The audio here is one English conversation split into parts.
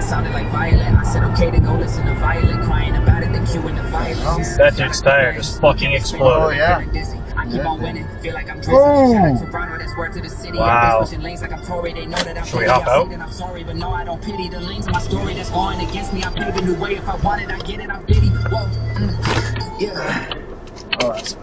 sounded like Violet. I said, okay, then go listen to Violet. Crying about it, then cueing the violence. That dude's tire just fucking exploded. Oh, yeah. I keep on winning, feel like I'm Oh. Wow. Should we hop out? I'm sorry, but no, I don't pity the lanes of my story that's going against me. I'm paving a new way. If I want it, I get it. I'm bitty. Whoa. Yeah. Oh, that's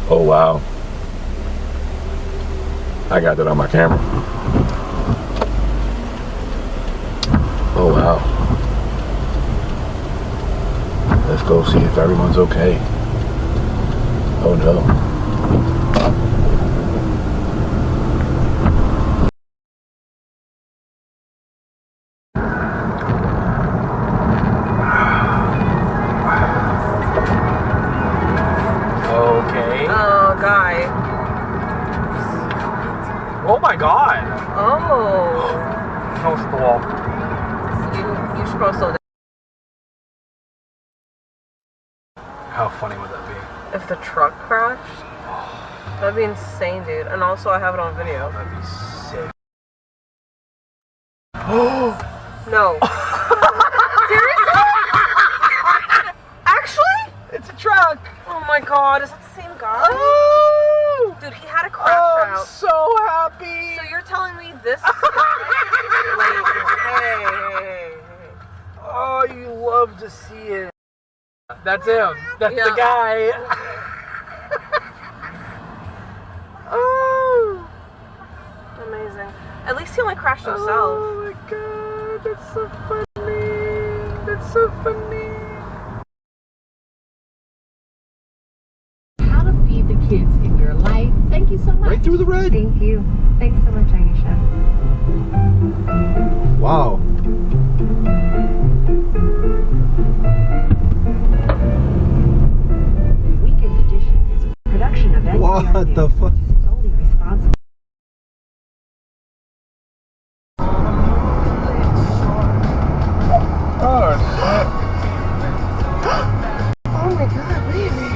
Oh wow, I got that on my camera. Oh wow. Let's go see if everyone's okay. Oh no. Oh my god! Oh. Close the wall. You should probably slow down. How funny would that be? If the truck crashed? That'd be insane, dude. And also I have it on video. That'd be sick. No. Seriously? Actually? It's a truck! Oh my god, is that the same guy? Oh! Dude, he had a crash I'm out. so happy! So you're telling me this like, hey. Oh, you love to see it. That's him. That's Yeah. the guy. Oh! Amazing. At least he only crashed himself. Oh my god, that's so funny. That's so funny. How to feed the kids in your life. Thank you so much. right through the red. Thank you. Thanks so much, Aisha. Wow. Weekend Edition is a production of NPR What the News, fuck? which is solely responsible. Oh my god, baby.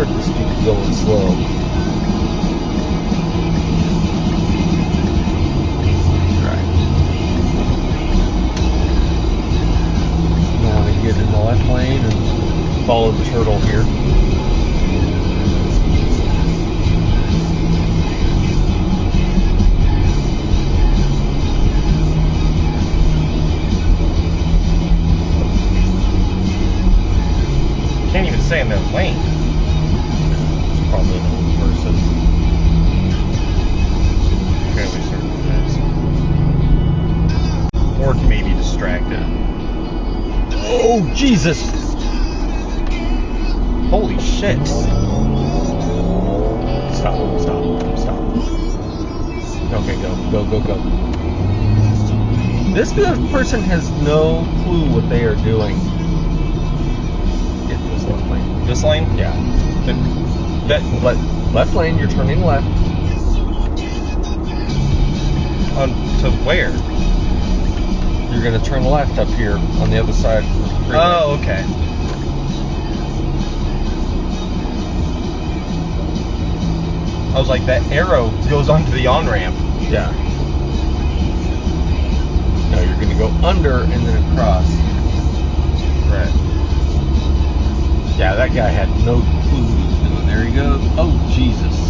north, this keeps going slow. Right. Now we get in the left lane and follow the turtle here. Can't even stay in their lane. It's probably an old person. Fairly certain it is. Or maybe distracted. Oh, Jesus! Holy shit! Stop. Okay, go. This person has no clue what they are doing. This lane? Yeah. Left lane, you're turning left. To where? You're going to turn left up here on the other side. Oh, okay. I was like, that arrow goes onto the on-ramp. Yeah. No, you're going to go under and then across. Right. Yeah, that guy had no clue what he was doing. There he goes. Oh, Jesus.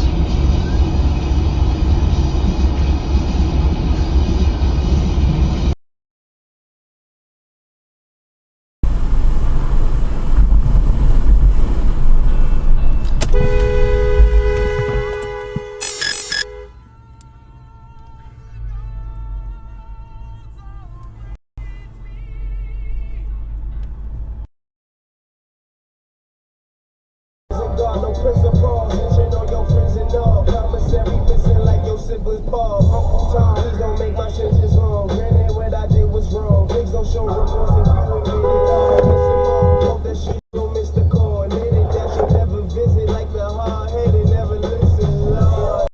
No principles, shit on your friends and all. Commissary missing like your siblings Paul. Uncle Tom, please don't make my sentence wrong. Granted, what I did was wrong. Niggas don't show remorse if you ain't get it all. Missing more, hope that shit don't miss the call. Admitted that you never visit like the hard-headed, never listen, Lord.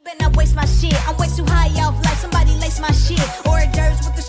Better not waste my shit. I'm way too high off life. Somebody lace my shit. Hors d'oeuvres with the